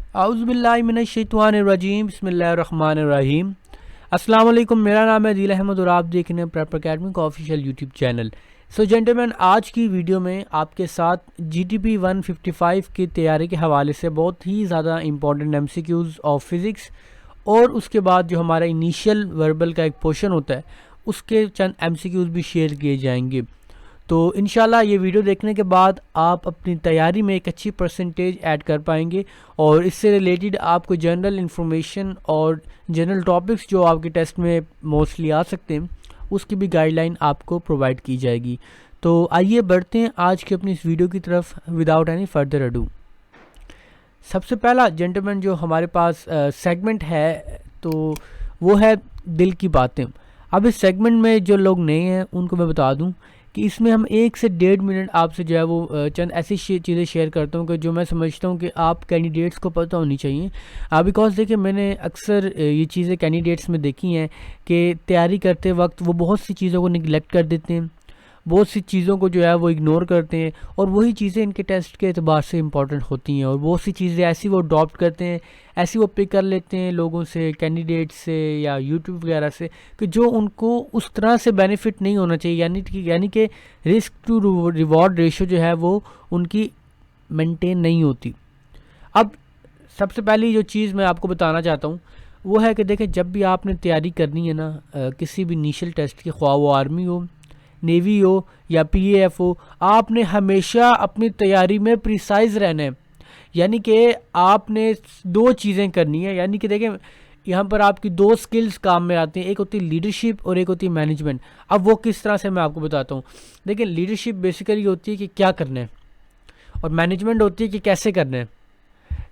औज़ुबिल्लाहिमिनश्शैतानिर्रजीम बिस्मिल्लाहिर्रहमानिर्रहीम। अस्सलाम वालेकुम, मेरा नाम है अदील अहमद और आप देख रहे हैं प्रेप एकेडमी का ऑफिशियल यूट्यूब चैनल। सो जेंटलमैन, आज की वीडियो में आपके साथ जीटीपी 155 की तैयारी के हवाले से बहुत ही ज़्यादा इंपॉर्टेंट एमसीक्यूज़ ऑफ फिज़िक्स और उसके बाद जो हमारा इनिशियल वर्बल का एक पोर्शन होता है उसके चंद एमसीक्यूज़ भी शेयर किए जाएंगे। तो इंशाल्लाह ये वीडियो देखने के बाद आप अपनी तैयारी में एक अच्छी परसेंटेज ऐड कर पाएंगे और इससे रिलेटेड आपको जनरल इन्फॉर्मेशन और जनरल टॉपिक्स जो आपके टेस्ट में मोस्टली आ सकते हैं उसकी भी गाइडलाइन आपको प्रोवाइड की जाएगी। तो आइए बढ़ते हैं आज की अपनी इस वीडियो की तरफ विदाउट एनी फर्दर अडू। सबसे पहला जेंटलमैन जो हमारे पास सेगमेंट है तो वो है दिल की बातें। अब इस सेगमेंट में जो लोग नए हैं उनको मैं बता दूं कि इसमें हम 1 से 1.5 मिनट आपसे जो है वो चंद ऐसी चीज़ें शेयर करता हूँ कि जो मैं समझता हूँ कि आप कैंडिडेट्स को पता होनी चाहिए। बिकॉज देखिए, मैंने अक्सर ये चीज़ें कैंडिडेट्स में देखी हैं कि तैयारी करते वक्त वो बहुत सी चीज़ों को निगलेक्ट कर देते हैं, बहुत सी चीज़ों को जो है वो इग्नोर करते हैं और वही चीज़ें इनके टेस्ट के अतबार से इंपॉर्टेंट होती हैं और बहुत सी चीज़ें ऐसी वो अडॉप्ट करते हैं, ऐसी वो पिक कर लेते हैं लोगों से, कैंडिडेट से या यूट्यूब वगैरह से, कि जो उनको उस तरह से बेनिफिट नहीं होना चाहिए, यानी कि रिस्क टू रिवॉर्ड रेशो जो है वो उनकी मेंटेन नहीं होती। अब सबसे पहली जो चीज़ मैं आपको बताना चाहता हूँ वो है कि देखें, जब भी आपने तैयारी करनी है ना किसी भी इनिशियल टेस्ट की, ख्वाह वो आर्मी हो, नेवी हो या पीएएफ हो, आपने हमेशा अपनी तैयारी में प्रिसाइज रहना है। यानी कि आपने 2 चीज़ें करनी है। यानी कि देखें, यहाँ पर आपकी 2 स्किल्स काम में आती हैं, एक होती है लीडरशिप और एक होती है मैनेजमेंट। अब वो किस तरह से मैं आपको बताता हूँ। देखिए, लीडरशिप बेसिकली होती है कि क्या करना है और मैनेजमेंट होती है कि कैसे करना है।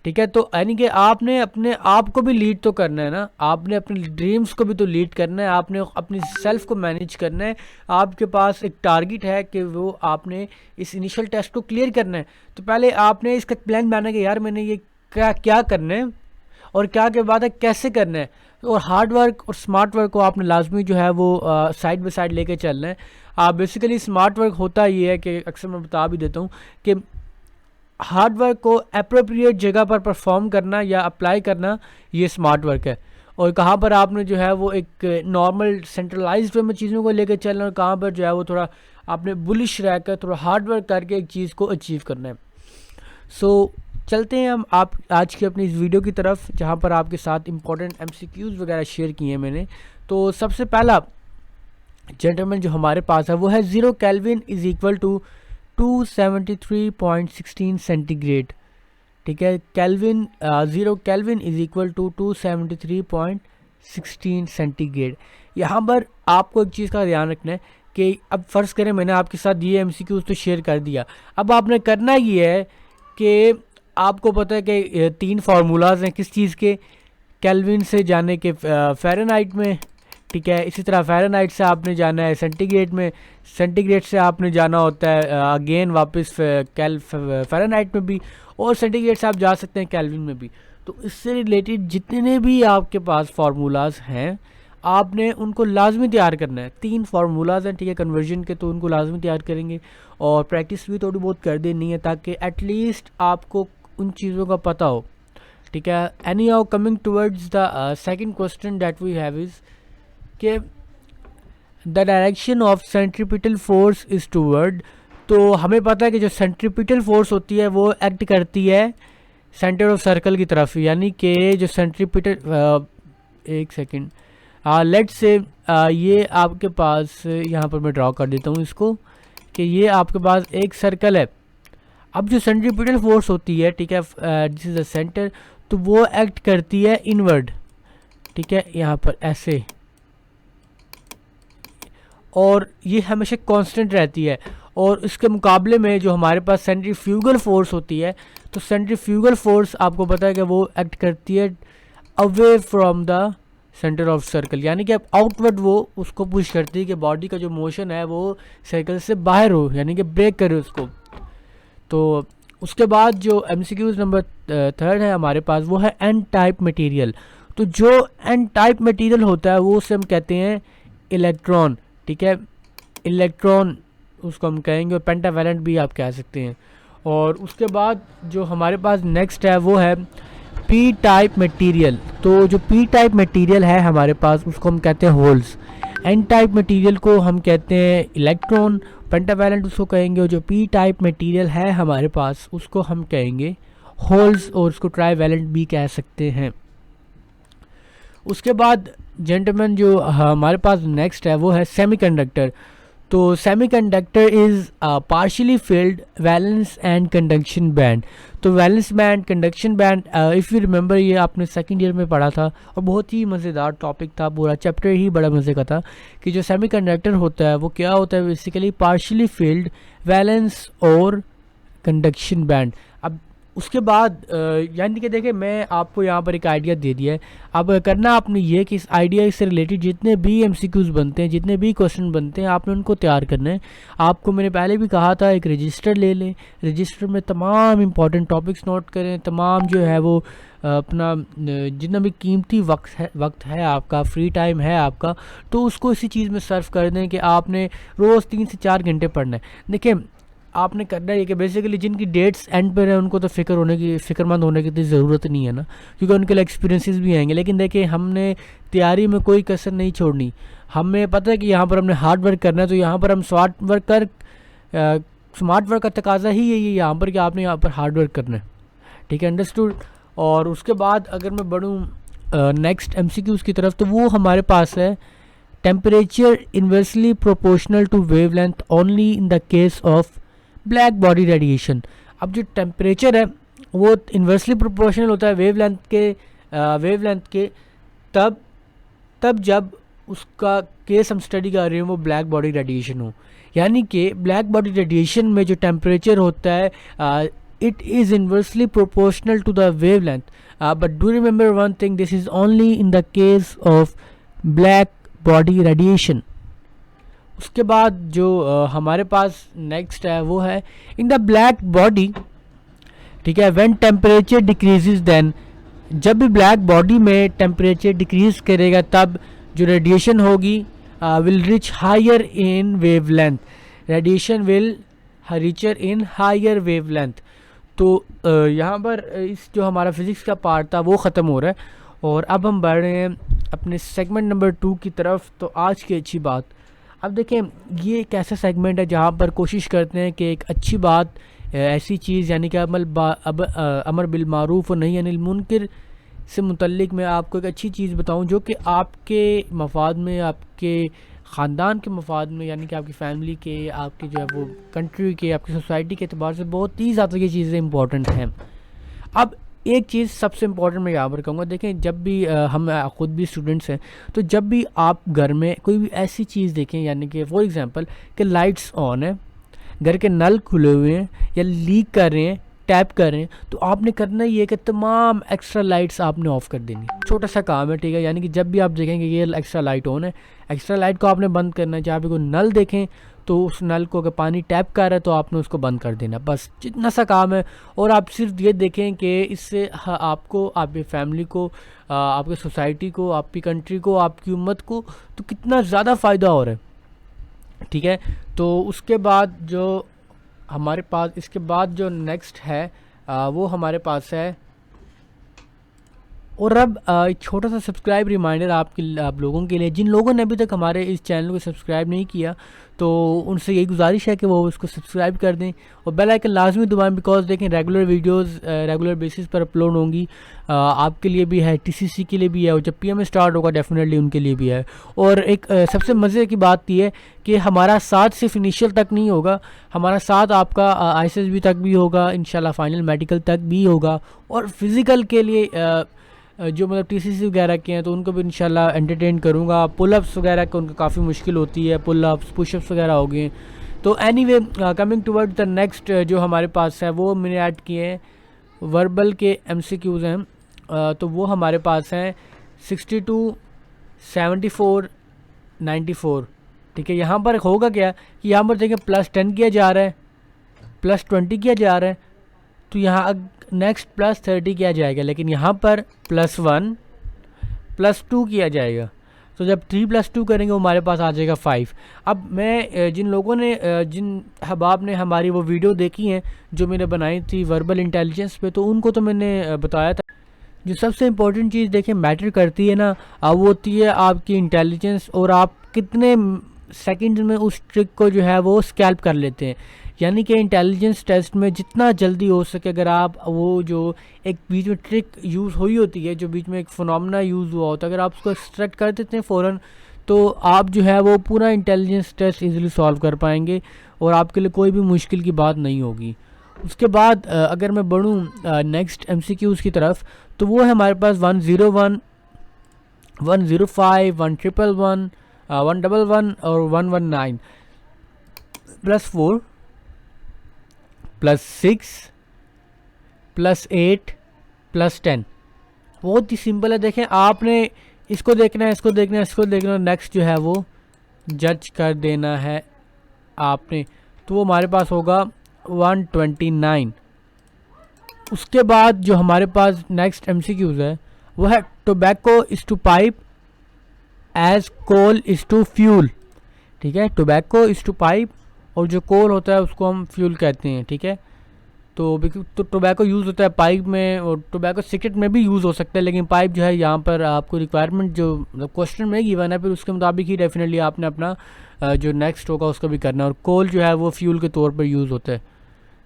ठीक है, तो यानी कि आपने अपने आप को भी लीड तो करना है ना, आपने अपने ड्रीम्स को भी तो लीड करना है, आपने अपनी सेल्फ को मैनेज करना है। आपके पास एक टारगेट है कि वो आपने इस इनिशियल टेस्ट को क्लियर करना है। तो पहले आपने इसका प्लान बनाना कि यार मैंने ये क्या करना है और क्या के बाद है कैसे करना है। और हार्ड वर्क और स्मार्ट वर्क को आपने लाजमी जो है वो साइड बाई साइड लेके चलना है। बेसिकली स्मार्ट वर्क होता ये है कि अक्सर मैं बता भी देता हूँ कि हार्ड वर्क को अप्रोप्रिएट जगह पर परफॉर्म करना या अप्लाई करना, ये स्मार्ट वर्क है। और कहाँ पर आपने जो है वो एक नॉर्मल सेंट्रलाइज्ड वे में चीज़ों को लेकर चलना और कहाँ पर जो है वो थोड़ा आपने बुलिश रहकर थोड़ा हार्ड वर्क करके एक चीज़ को अचीव करना है। सो चलते हैं हम आप आज की अपनी इस वीडियो की तरफ, जहाँ पर आपके साथ इंपॉर्टेंट एमसीक्यूज़ वगैरह शेयर किए हैं मैंने। तो सबसे पहला जेंटलमैन जो हमारे पास है वो है 0 kelvin is equal to 273.16 centigrade. ठीक है, kelvin 0 kelvin is equal to 273.16 centigrade. यहाँ पर आपको एक चीज़ का ध्यान रखना है कि अब फ़र्ज़ करें मैंने आपके साथ ये एमसीक्यूज़ तो शेयर कर दिया। अब आपने करना ये है कि आपको पता है कि 3 फार्मूलाज हैं किस चीज़ के, केल्विन से जाने के फ़ारेनहाइट में। ठीक है, इसी तरह फ़ारेनहाइट से आपने जाना है सेंटीग्रेड में, सेंटीग्रेड से आपने जाना होता है अगेन वापस फ़ारेनहाइट में भी, और सेंटीग्रेड से आप जा सकते हैं केल्विन में भी। तो इससे रिलेटेड जितने भी आपके पास फार्मूलाज हैं आपने उनको लाजमी तैयार करना है। 3 फार्मूलाज हैं, ठीक है, कन्वर्जन के, तो उनको लाजमी तैयार करेंगे और प्रैक्टिस भी थोड़ी बहुत कर देनी है ताकि एटलीस्ट आपको उन चीज़ों का पता हो। ठीक है, anyhow coming towards the second question that we have is कि the direction of centripetal force is toward. तो हमें पता है कि जो सेंट्रीपिटल फोर्स होती है वो एक्ट करती है सेंटर ऑफ सर्कल की तरफ। यानी कि जो सेंट्रीपिटल एक सेकेंड लेट्स से ये आपके पास यहाँ पर मैं ड्रॉ कर देता हूँ इसको कि ये आपके पास एक सर्कल है। अब जो सेंट्रीपिटल फोर्स होती है, ठीक है, दिस इज़ द सेंटर, तो वो एक्ट करती है इनवर्ड। ठीक है, यहाँ पर ऐसे, और ये हमेशा कांस्टेंट रहती है। और इसके मुकाबले में जो हमारे पास सेंट्रीफ्यूगल फोर्स होती है, तो सेंट्रीफ्यूगल फोर्स आपको पता है कि वो एक्ट करती है away from the centre of circle. यानी कि आउटवर्ड वो उसको पुश करती है कि बॉडी का जो मोशन है वो सर्कल से बाहर हो, यानी कि ब्रेक करे उसको। तो उसके बाद जो एमसीक्यूज नंबर 3 है हमारे पास वो है एन टाइप मटेरियल। तो जो एन टाइप मटेरियल होता है वो उसे हम कहते हैं इलेक्ट्रॉन। ठीक है, इलेक्ट्रॉन उसको हम कहेंगे, और पेंटावैलेंट भी आप कह सकते हैं। और उसके बाद जो हमारे पास नेक्स्ट है वो है पी टाइप मटेरियल, तो जो पी टाइप मटेरियल है हमारे पास उसको हम कहते हैं होल्स। एन टाइप मटेरियल को हम कहते हैं इलेक्ट्रॉन, पेंटावैलेंट उसको कहेंगे, और जो पी टाइप मटेरियल है हमारे पास उसको हम कहेंगे होल्स, और उसको ट्राईवैलेंट भी कह सकते हैं। उसके बाद जेंटलमैन जो हमारे पास नेक्स्ट है वो है सेमीकंडक्टर। तो semiconductor is partially filled valence and conduction band. तो valence band, conduction band, if you remember ये आपने सेकंड ईयर में पढ़ा था और बहुत ही मज़ेदार टॉपिक था, पूरा चैप्टर ही बड़ा मज़े का था कि जो सेमीकंडक्टर होता है वो क्या होता है, बेसिकली पार्शियली फिल्ड वैलेंस और कंडक्शन बैंड। अब उसके बाद यानी कि देखिए मैं आपको यहाँ पर एक आइडिया दे दिया है। अब करना आपने ये कि इस आइडिया से रिलेटेड जितने भी एमसीक्यूज़ बनते हैं, जितने भी क्वेश्चन बनते हैं, आपने उनको तैयार करना है। आपको मैंने पहले भी कहा था एक रजिस्टर ले लें, रजिस्टर में तमाम इंपॉर्टेंट टॉपिक्स नोट करें, तमाम जो है वो अपना जितना भी कीमती वक्त है आपका, फ्री टाइम है आपका, तो उसको इसी चीज़ में सर्व कर दें कि आपने रोज़ 3 से 4 घंटे पढ़ना है। देखिए आपने करना है कि बेसिकली जिनकी डेट्स एंड पर है उनको तो फ़िक्रमंद होने की ज़रूरत नहीं है ना, क्योंकि उनके लिए एक्सपीरियंसेस भी आएंगे। लेकिन देखिए हमने तैयारी में कोई कसर नहीं छोड़नी। हमें पता है कि यहाँ पर हमने हार्ड वर्क करना है, तो यहाँ पर हम स्मार्ट वर्क का तकाजा ही यही है यहाँ पर कि आपने यहाँ पर हार्ड वर्क करना है। ठीक है, अंडरस्टूड। और उसके बाद अगर मैं बढ़ूँ नेक्स्ट एमसीक्यूज़ की तरफ, तो वो हमारे पास है temperature inversely proportional to wavelength only in the case of black body radiation. अब जो टेम्परेचर है वो इन्वर्सली प्रोपोर्शनल होता है वेवलेंथ के तब जब उसका केस हम स्टडी कर रहे हैं वो ब्लैक बॉडी रेडिएशन हो। यानी कि ब्लैक बॉडी रेडिएशन में जो टेम्परेचर होता है it is inversely proportional to the wavelength, but do remember one thing, this is only in the case of black body radiation. उसके बाद जो हमारे पास नेक्स्ट है वो है इन द ब्लैक बॉडी। ठीक है, व्हेन टेम्परेचर डिक्रीजेस देन, जब भी ब्लैक बॉडी में टेम्परेचर डिक्रीज करेगा तब जो रेडिएशन होगी will reach higher in wavelength, radiation will richer in higher wavelength. तो यहाँ पर इस जो हमारा फिज़िक्स का पार्ट था वो ख़त्म हो रहा है, और अब हम बढ़ रहे हैं अपने सेगमेंट नंबर 2 की तरफ। तो आज की अच्छी बात, अब देखें ये एक ऐसा सेगमेंट है जहाँ पर कोशिश करते हैं कि एक अच्छी बात, ऐसी चीज़ यानी कि अमर बिल मारूफ और नही अनिल मुनकर से मुतल्लिक मैं आपको एक अच्छी चीज़ बताऊं जो कि आपके मफाद में, आपके ख़ानदान के मफाद में, यानी कि आपकी फैमिली के, आपके जो है वो कंट्री के, आपकी सोसाइटी के अतबार से बहुत ही ज़्यादा ये चीज़ें इंपॉर्टेंट हैं। अब एक चीज़ सबसे इम्पॉर्टेंट मैं यहाँ पर कहूँगा, देखें जब भी हम ख़ुद भी स्टूडेंट्स हैं, तो जब भी आप घर में कोई भी ऐसी चीज़ देखें, यानी कि फॉर एग्ज़ाम्पल कि लाइट्स ऑन है, घर के नल खुले हुए हैं या लीक कर रहे हैं, टैप कर रहे हैं, तो आपने करना ये है कि तमाम एक्स्ट्रा लाइट्स आपने ऑफ़ कर देनी। छोटा सा काम है, ठीक है, यानी कि जब भी आप देखेंगे ये एक्स्ट्रा लाइट ऑन है, एक्स्ट्रा लाइट को आपने बंद करना है। जहाँ पे कोई नल देखें तो उस नल को अगर पानी टैप कर रहा है तो आपने उसको बंद कर देना, बस जितना सा काम है। और आप सिर्फ ये देखें कि इससे आपको, आपकी फैमिली को, आपकी सोसाइटी को, आपकी कंट्री को, आपकी उम्मत को तो कितना ज़्यादा फ़ायदा हो रहा है। ठीक है, तो उसके बाद जो हमारे पास, इसके बाद जो नेक्स्ट है वो हमारे पास है, और अब एक छोटा सा सब्सक्राइब रिमाइंडर आप लोगों के लिए, जिन लोगों ने अभी तक हमारे इस चैनल को सब्सक्राइब नहीं किया तो उनसे यही गुजारिश है कि वो उसको सब्सक्राइब कर दें और बेल आइकन लाजमी दबाएं, बिकॉज देखें रेगुलर वीडियोस रेगुलर बेसिस पर अपलोड होंगी। आपके लिए भी है, टीसीसी के लिए भी है, और जब पीएम स्टार्ट होगा डेफिनेटली उनके लिए भी है। और एक सबसे मज़े की बात यह है कि हमारा साथ सिर्फ इनिशियल तक नहीं होगा, हमारा साथ आपका ISSB तक भी होगा, इंशाल्लाह फाइनल मेडिकल तक भी होगा, और फिज़िकल के लिए जो मतलब टीसीसी वगैरह के हैं तो उनको भी इंशाल्लाह एंटरटेन करूँगा। पुलअप्स वगैरह का उनको काफ़ी मुश्किल होती है, पुलअप्स पुशअप्स वगैरह हो गए। तो anyway coming toward the next जो हमारे पास है वो मैंने ऐड किए हैं वर्बल के MCQs हैं। तो वो हमारे पास हैं 62, 74, 94। ठीक है, यहाँ पर होगा क्या कि यहाँ पर देखें +10 किया जा रहा है, +20 किया जा रहा है, तो यहाँ नेक्स्ट +30 किया जाएगा, लेकिन यहाँ पर +1 +2 किया जाएगा। तो जब 3 + 2 करेंगे हमारे पास आ जाएगा 5। अब मैं जिन लोगों ने, जिन अहबाब ने हमारी वो वीडियो देखी हैं जो मैंने बनाई थी वर्बल इंटेलिजेंस पे, तो उनको तो मैंने बताया था, जो सबसे इम्पोर्टेंट चीज़ देखें मैटर करती है ना, वो होती है आपकी इंटेलिजेंस और आप कितने सेकंड में उस ट्रिक को जो है वो स्कैल्प कर लेते हैं। यानी कि इंटेलिजेंस टेस्ट में जितना जल्दी हो सके अगर आप वो जो एक बीच में ट्रिक यूज़ हुई होती है, जो बीच में एक फिनोमेना यूज़ हुआ होता है, अगर आप उसको एक्सट्रैक्ट कर देते हैं फ़ौरन, तो आप जो है वो पूरा इंटेलिजेंस टेस्ट इजीली सॉल्व कर पाएंगे और आपके लिए कोई भी मुश्किल की बात नहीं होगी। उसके बाद अगर मैं बढ़ूँ नेक्स्ट MCQs की तरफ, तो वो है हमारे पास 101, 105, 111, 111 और 119 +4 +6 +8 +10। बहुत ही सिंपल है। देखें आपने इसको देखना है, इसको देखना है, इसको देखना है, नेक्स्ट जो है वो जज कर देना है आपने। तो वो हमारे पास होगा 129। उसके बाद जो हमारे पास नेक्स्ट MCQs है वो है tobacco is to pipe as coal is to fuel. ठीक है, टोबैको इज़ टू पाइप और जो कोल होता है उसको हम फ्यूल कहते हैं। ठीक है, तो टोबैको यूज़ होता है पाइप में और टोबैको सिगरेट में भी यूज़ हो सकता है, लेकिन पाइप जो है यहाँ पर आपको रिक्वायरमेंट जो क्वेश्चन में गिवन है फिर उसके मुताबिक ही डेफिनेटली आपने अपना जो नेक्स्ट होगा उसका भी करना है। और कोल जो है वो फ्यूल के तौर पर यूज़ होता है,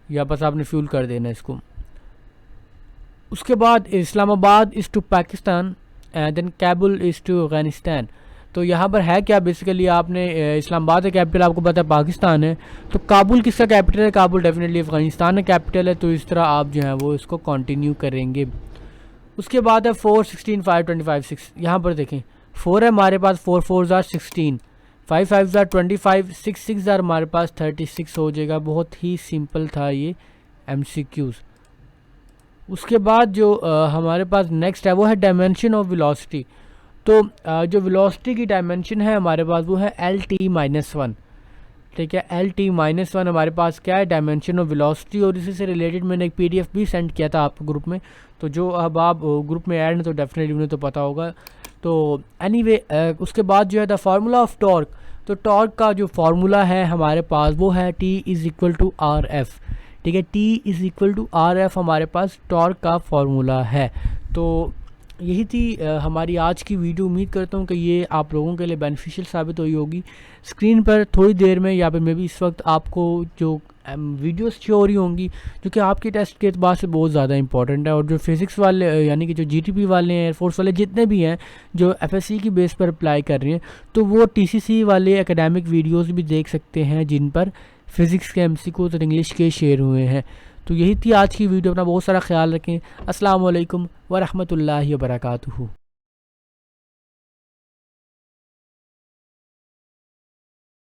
या बस आपने फ्यूल कर देना है इसको। उसके बाद Islamabad is to Pakistan and then Kabul is to Afghanistan. तो यहाँ पर है क्या, बेसिकली आपने इस्लामाबाद का कैपिटल आपको पता है पाकिस्तान है, तो काबुल किसका कैपिटल है, काबुल डेफिनेटली अफगानिस्तान का कैपिटल है। तो इस तरह आप जो है वो इसको कंटिन्यू करेंगे। उसके बाद है 4, 16, 5, 25, 6। यहाँ पर देखें 4 है हमारे पास, 4 4s are 16, 5 5s are 25, 6 6s are हमारे पास 36 हो जाएगा। बहुत ही सिंपल था ये MCQs। उसके बाद जो हमारे पास नेक्स्ट है वो है डायमेंशन ऑफ वेलोसिटी। तो जो वेलोसिटी की डायमेंशन है हमारे पास वो है LT-1। ठीक है, LT-1 हमारे पास क्या है, डायमेंशन ऑफ वेलोसिटी। और इसी से रिलेटेड मैंने एक PDF भी सेंड किया था आपको ग्रुप में, तो जो अब आप ग्रुप में ऐड हैं तो डेफिनेटली उन्हें तो पता होगा। तो एनीवे उसके बाद जो है द फार्मूला ऑफ टॉर्क। तो टॉर्क का जो फार्मूला है हमारे पास वो है T = RF। ठीक है, T = RF हमारे पास टॉर्क का फार्मूला है। तो यही थी हमारी आज की वीडियो। उम्मीद करता हूँ कि ये आप लोगों के लिए बेनिफिशियल साबित हुई होगी। स्क्रीन पर थोड़ी देर में या फिर मे भी इस वक्त आपको जो वीडियोस शो हो रही होंगी जो कि आपके टेस्ट के एतबार से बहुत ज़्यादा इंपॉर्टेंट है, और जो फिज़िक्स वाले यानी कि जो GTP वाले हैं, एयरफोर्स वाले जितने भी हैं जो FSC की बेस पर अप्लाई कर रहे हैं, तो वो TCC वाले एकेडमिक वीडियोज़ भी देख सकते हैं जिन पर फ़िज़िक्स के MCQs और इंग्लिश के शेयर हुए हैं। तो यही थी आज की वीडियो। अपना बहुत सारा ख्याल रखें। अस्सलाम वालेकुम व रहमतुल्लाहि व बरकातुहू।